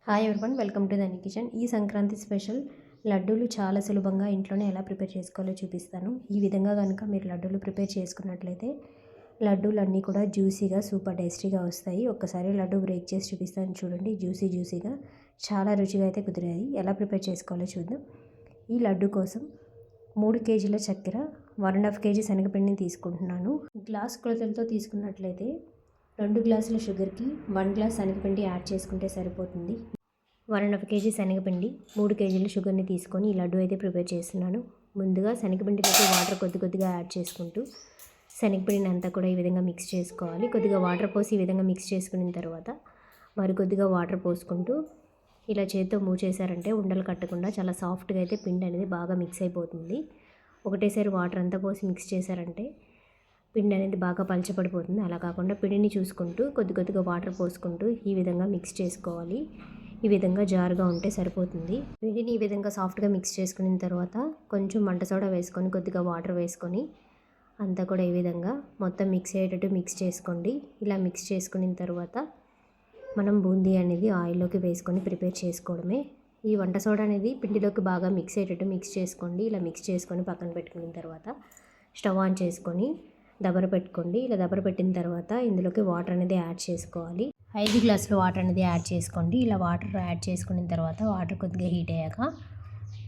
Hi everyone, welcome to దని kitchen. ఈ Sankranti special లడ్డూలు చాలా సులభంగా ఇంట్లోనే ఎలా ప్రిపేర్ చేసుకోవాలో చూపిస్తాను. ఈ విధంగా కనుక మీరు లడ్డూలు ప్రిపేర్ చేసుకున్నట్లయితే లడ్డూలు అన్నీ కూడా జ్యూసీగా సూపర్ టేస్టీగా వస్తాయి. ఒక్కసారి లడ్డు బ్రేక్ చేసి చూపిస్తాను చూడండి. జ్యూసీగా చాలా రుచిగా అయితే కుదిరాయి. ఎలా ప్రిపేర్ చేసుకోవాలో చూద్దాం. ఈ లడ్డు కోసం 3 కేజీల చక్కెర, 1.5 కేజీ శనగపిండిని తీసుకుంటున్నాను. గ్లాస్ కొలతలతో తీసుకున్నట్లయితే 2 గ్లాసుల షుగర్కి 1 గ్లాస్ శనగపిండి యాడ్ చేసుకుంటే సరిపోతుంది. 1.5 కేజీ శనగపిండి, 3 కేజీల షుగర్ని తీసుకొని ఈ లడ్డు అయితే ప్రిపేర్ చేస్తున్నాను. ముందుగా శనగపిండిలోకి వాటర్ కొద్దిగా యాడ్ చేసుకుంటూ శనగపిండిని అంతా కూడా ఈ విధంగా మిక్స్ చేసుకోవాలి. కొద్దిగా వాటర్ పోసి ఈ విధంగా మిక్స్ చేసుకున్న తర్వాత మరి కొద్దిగా వాటర్ పోసుకుంటూ ఇలా చేతితో మూవ్ చేశారంటే ఉండలు కట్టకుండా చాలా సాఫ్ట్గా అయితే పిండి అనేది బాగా మిక్స్ అయిపోతుంది. ఒకటేసారి వాటర్ అంతా పోసి మిక్స్ చేశారంటే పిండి అనేది బాగా పలచబడిపోతుంది. అలా కాకుండా పిండిని చూసుకుంటూ కొద్దిగా వాటర్ పోసుకుంటూ ఈ విధంగా మిక్స్ చేసుకోవాలి. ఈ విధంగా జారుగా ఉంటే సరిపోతుంది. పిండిని ఈ విధంగా సాఫ్ట్గా మిక్స్ చేసుకున్న తర్వాత కొంచెం వంట సోడా వేసుకొని కొద్దిగా వాటర్ వేసుకొని అంతా కూడా ఈ విధంగా మొత్తం మిక్స్ అయ్యేటట్టు మిక్స్ చేసుకోండి. ఇలా మిక్స్ చేసుకున్న తర్వాత మనం బూందీ అనేది ఆయిల్లోకి వేసుకొని ప్రిపేర్ చేసుకోవడమే. ఈ వంట సోడా అనేది పిండిలోకి బాగా మిక్స్ అయ్యేటట్టు మిక్స్ చేసుకోండి. ఇలా మిక్స్ చేసుకొని పక్కన పెట్టుకున్న తర్వాత స్టవ్ ఆన్ చేసుకొని దబర పెట్టుకోండి. ఇలా దబర పెట్టిన తర్వాత ఇందులోకి వాటర్ అనేది యాడ్ చేసుకోవాలి. 5 గ్లాసుల వాటర్ అనేది యాడ్ చేసుకోండి. ఇలా వాటర్ యాడ్ చేసుకున్న తర్వాత వాటర్ కొద్దిగా హీట్ అయ్యాక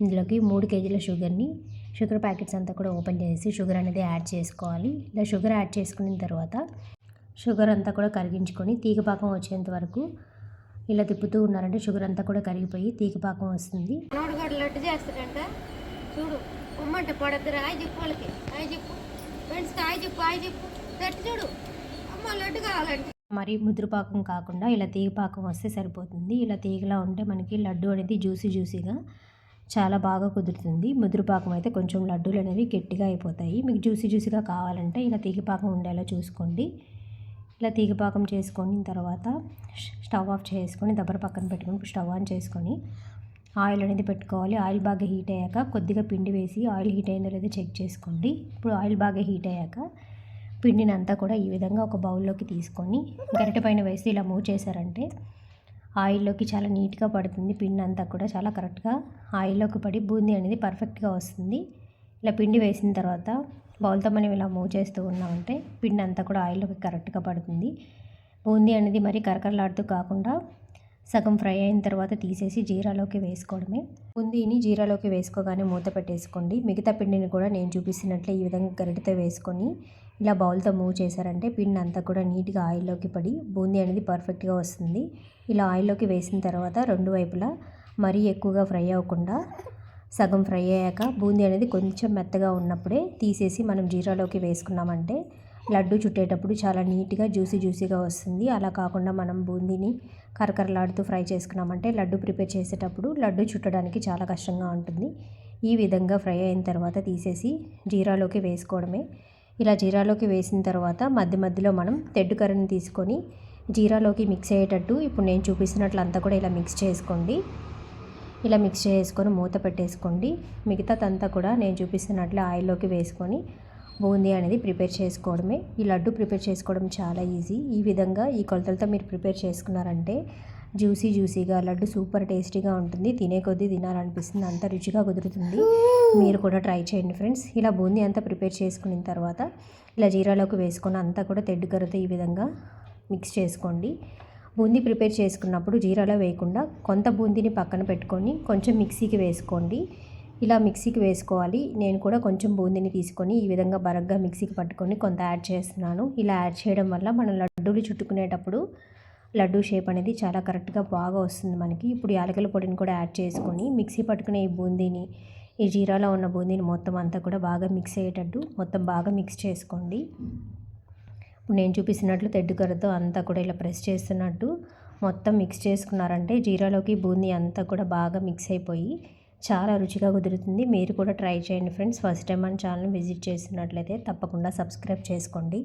ఇందులోకి 3 కేజీల షుగర్ ప్యాకెట్స్ అంతా కూడా ఓపెన్ చేసి షుగర్ అనేది యాడ్ చేసుకోవాలి. ఇలా షుగర్ యాడ్ చేసుకున్న తర్వాత షుగర్ అంతా కూడా కరిగించుకొని తీగపాకం వచ్చేంత వరకు ఇలా తిప్పుతూ ఉన్నారంటే షుగర్ అంతా కూడా కరిగిపోయి తీగపాకం వస్తుంది. లడ్డు చేస్తాడంట చూడు, ఉమ్మంట పడద్దు. హాయ్ చెప్పు వాళ్ళకి, హాయ్ చెప్పు ఫ్రెండ్స్కి, హాయ్ చెప్పు, హాయ్ చెప్పు. తట్టు చూడు, అమ్మ లడ్డు కావాలంటే. మరి ముద్రపాకం కాకుండా ఇలా తీగపాకం వస్తే సరిపోతుంది. ఇలా తీగలా ఉంటే మనకి లడ్డు అనేది జ్యూసీగా చాలా బాగా కుదురుతుంది. ముద్రపాకం అయితే కొంచెం లడ్డూలు అనేవి గట్టిగా అయిపోతాయి. మీకు జ్యూసీగా కావాలంటే ఇలా తీగపాకం ఉండేలా చూసుకోండి. ఇలా తీగపాకం చేసుకున్న తర్వాత స్టవ్ ఆఫ్ చేసుకొని దబ్బర పక్కన పెట్టుకొని స్టవ్ ఆన్ చేసుకొని ఆయిల్ అనేది పెట్టుకోవాలి. ఆయిల్ బాగా హీట్ అయ్యాక కొద్దిగా పిండి వేసి ఆయిల్ హీట్ అయిందో లేదో చెక్ చేసుకోండి. ఇప్పుడు ఆయిల్ బాగా హీట్ అయ్యాక పిండిని అంతా కూడా ఈ విధంగా ఒక బౌల్లోకి తీసుకొని గరిటె పైన వేసి ఇలా మూవ్ చేశారంటే ఆయిల్లోకి చాలా నీట్గా పడుతుంది. పిండి అంతా కూడా చాలా కరెక్ట్గా ఆయిల్లోకి పడి బూందీ అనేది పర్ఫెక్ట్గా వస్తుంది. ఇలా పిండి వేసిన తర్వాత బౌల్తో మనం ఇలా మూవ్ చేస్తూ ఉన్నామంటే పిండి అంతా కూడా ఆయిల్లోకి కరెక్ట్గా పడుతుంది. బూందీ అనేది మరి కరకరలాడుతూ కాకుండా సగం ఫ్రై అయిన తర్వాత తీసేసి జీరాలోకి వేసుకోవడమే. బూందీని జీరాలోకి వేసుకోగానే మూత పెట్టేసుకోండి. మిగతా పిండిని కూడా నేను చూపిస్తున్నట్లే ఈ విధంగా గరిటెతో వేసుకొని ఇలా బౌల్తో మూవ్ చేశారంటే పిండి అంతా కూడా నీట్గా ఆయిల్లోకి పడి బూందీ అనేది పర్ఫెక్ట్గా వస్తుంది. ఇలా ఆయిల్లోకి వేసిన తర్వాత రెండు వైపులా మరీ ఎక్కువగా ఫ్రై అవ్వకుండా సగం ఫ్రై అయ్యాక బూందీ అనేది కొంచెం మెత్తగా ఉన్నప్పుడే తీసేసి మనం జీరాలోకి వేసుకున్నామంటే లడ్డు చుట్టేటప్పుడు చాలా నీట్గా జ్యూసీగా వస్తుంది. అలా కాకుండా మనం బూందీని కరకరలాడుతూ ఫ్రై చేసుకున్నామంటే లడ్డు ప్రిపేర్ చేసేటప్పుడు లడ్డు చుట్టడానికి చాలా కష్టంగా ఉంటుంది. ఈ విధంగా ఫ్రై అయిన తర్వాత తీసేసి జీరాలోకి వేసుకోవడమే. ఇలా జీరాలోకి వేసిన తర్వాత మధ్యలో మనం తెడ్డు కర్రని తీసుకొని జీరాలోకి మిక్స్ అయ్యేటట్టు ఇప్పుడు నేను చూపిస్తున్నట్లు అంతా కూడా ఇలా మిక్స్ చేసుకోండి. ఇలా మిక్స్ చేసుకొని మూత పెట్టేసుకోండి. మిగతాదంతా కూడా నేను చూపిస్తున్నట్లు ఆయిల్లోకి వేసుకొని బూందీ అనేది ప్రిపేర్ చేసుకోవడమే. ఈ లడ్డు ప్రిపేర్ చేసుకోవడం చాలా ఈజీ. ఈ విధంగా ఈ కొలతలతో మీరు ప్రిపేర్ చేసుకున్నారంటే జ్యూసీగా లడ్డు సూపర్ టేస్టీగా ఉంటుంది. తినే కొద్దీ తినాలనిపిస్తుంది, అంత రుచిగా కుదురుతుంది. మీరు కూడా ట్రై చేయండి ఫ్రెండ్స్. ఇలా బూందీ అంతా ప్రిపేర్ చేసుకున్న తర్వాత ఇలా జీరాలోకి వేసుకొని అంతా కూడా తెడ్డు కర్రతో ఈ విధంగా మిక్స్ చేసుకోండి. బూందీ ప్రిపేర్ చేసుకున్నప్పుడు జీరాలో వేయకుండా కొంత బూందీని పక్కన పెట్టుకొని కొంచెం మిక్సీకి వేసుకోండి. ఇలా మిక్సీకి వేసుకోవాలి. నేను కూడా కొంచెం బూందీని తీసుకొని ఈ విధంగా బరగ్గా మిక్సీకి పట్టుకొని కొంత యాడ్ చేస్తున్నాను. ఇలా యాడ్ చేయడం వల్ల మనం లడ్డూలు చుట్టుకునేటప్పుడు లడ్డూ షేప్ అనేది చాలా కరెక్ట్గా బాగా వస్తుంది మనకి. ఇప్పుడు యాలకుల పొడిని కూడా యాడ్ చేసుకొని మిక్సీ పట్టుకునే ఈ బూందీని, ఈ జీరాలో ఉన్న బూందీని మొత్తం అంతా కూడా బాగా మిక్స్ అయ్యేటట్టు మొత్తం బాగా మిక్స్ చేసుకోండి. ఇప్పుడు నేను చూపిస్తున్నట్లు తెడ్డు కర్రతో అంతా కూడా ఇలా ప్రెస్ చేస్తున్నట్టు మొత్తం మిక్స్ చేసుకున్నారంటే జీరాలోకి బూందీ అంతా కూడా బాగా మిక్స్ అయిపోయి చాలా రుచిగా కుదురుతుంది. మీరు కూడా ట్రై చేయండి ఫ్రెండ్స్. ఫస్ట్ టైం మన ఛానల్ని విజిట్ చేస్తున్నట్లయితే తప్పకుండా సబ్స్క్రైబ్ చేసుకోండి.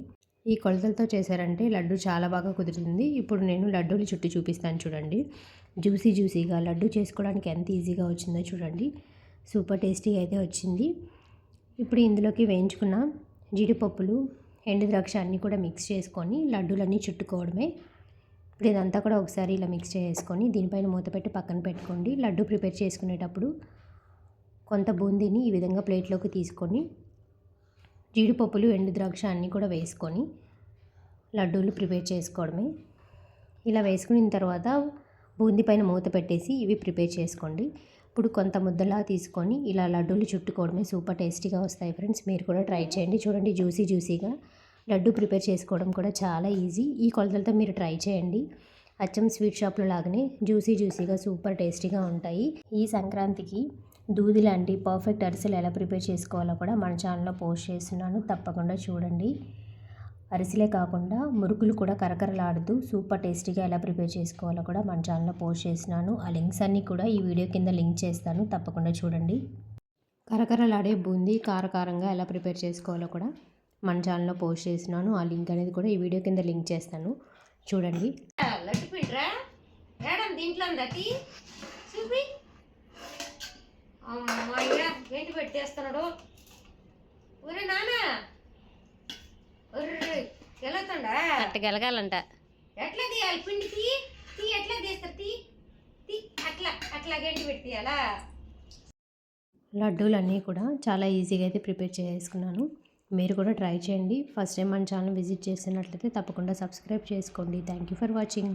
ఈ కొలతలతో చేశారంటే లడ్డు చాలా బాగా కుదురుతుంది. ఇప్పుడు నేను లడ్డూలు చుట్టూ చూపిస్తాను చూడండి. జ్యూసీగా లడ్డు చేసుకోవడానికి ఎంత ఈజీగా వచ్చిందో చూడండి. సూపర్ టేస్టీగా అయితే వచ్చింది. ఇప్పుడు ఇందులోకి వేయించుకున్న జీడిపప్పులు, ఎండు ద్రాక్ష అన్నీ కూడా మిక్స్ చేసుకొని లడ్డూలన్నీ చుట్టుకోవడమే. ఇప్పుడు ఇదంతా కూడా ఒకసారి ఇలా మిక్స్ చేసుకొని దీనిపైన మూత పెట్టి పక్కన పెట్టుకోండి. లడ్డు ప్రిపేర్ చేసుకునేటప్పుడు కొంత బూందీని ఈ విధంగా ప్లేట్లోకి తీసుకొని జీడిపప్పులు, ఎండు ద్రాక్ష అన్నీ కూడా వేసుకొని లడ్డూలు ప్రిపేర్ చేసుకోవడమే. ఇలా వేసుకున్న తర్వాత బూందీ పైన మూత పెట్టేసి ఇవి ప్రిపేర్ చేసుకోండి. ఇప్పుడు కొంత ముద్దలా తీసుకొని ఇలా లడ్డూలు చుట్టుకోవడమే. సూపర్ టేస్టీగా వస్తాయి ఫ్రెండ్స్. మీరు కూడా ట్రై చేయండి. చూడండి జ్యూసీగా లడ్డు ప్రిపేర్ చేసుకోవడం కూడా చాలా ఈజీ. ఈ కొలతలతో మీరు ట్రై చేయండి. అచ్చం స్వీట్ షాప్లో లాగానే జ్యూసీగా సూపర్ టేస్టీగా ఉంటాయి. ఈ సంక్రాంతికి దూది లాంటి పర్ఫెక్ట్ అరిసెలు ఎలా ప్రిపేర్ చేసుకోవాలో కూడా మన ఛానల్లో పోస్ట్ చేస్తున్నాను. తప్పకుండా చూడండి. అరిసెలే కాకుండా మురుకులు కూడా కరకరలాడుతూ సూపర్ టేస్టీగా ఎలా ప్రిపేర్ చేసుకోవాలో కూడా మన ఛానల్లో పోస్ట్ చేస్తున్నాను. ఆ లింక్స్ అన్నీ కూడా ఈ వీడియో కింద లింక్ చేస్తాను. తప్పకుండా చూడండి. కరకరలాడే బూందీ కారంగా ఎలా ప్రిపేర్ చేసుకోవాలో కూడా మన ఛానల్లో పోస్ట్ చేస్తున్నాను. ఆ లింక్ అనేది కూడా ఈ వీడియో కింద లింక్ చేస్తాను. చూడండి. లడ్డు పిండిరా మేడం దీంట్లో ఉందటి చూపి. అమ్మయ్య ఏంటి పెట్టేస్తున్నాడు. ఊరే నానా గెలుతుండా అట్ట గెలగాలంట. ఎట్లా తీయాలి పిండి తీ ఎట్లా తీస్తారు తీ అట్లా గంటి పెట్టి తీయాలా. లడ్డూలన్నీ కూడా చాలా ఈజీగా అయితే ప్రిపేర్ చేసుకున్నాను. మీరు కూడా ట్రై చేయండి. ఫస్ట్ టైం మన ఛానల్ విజిట్ చేసినట్లయితే తప్పకుండా సబ్స్క్రైబ్ చేసుకోండి. Thank you for watching.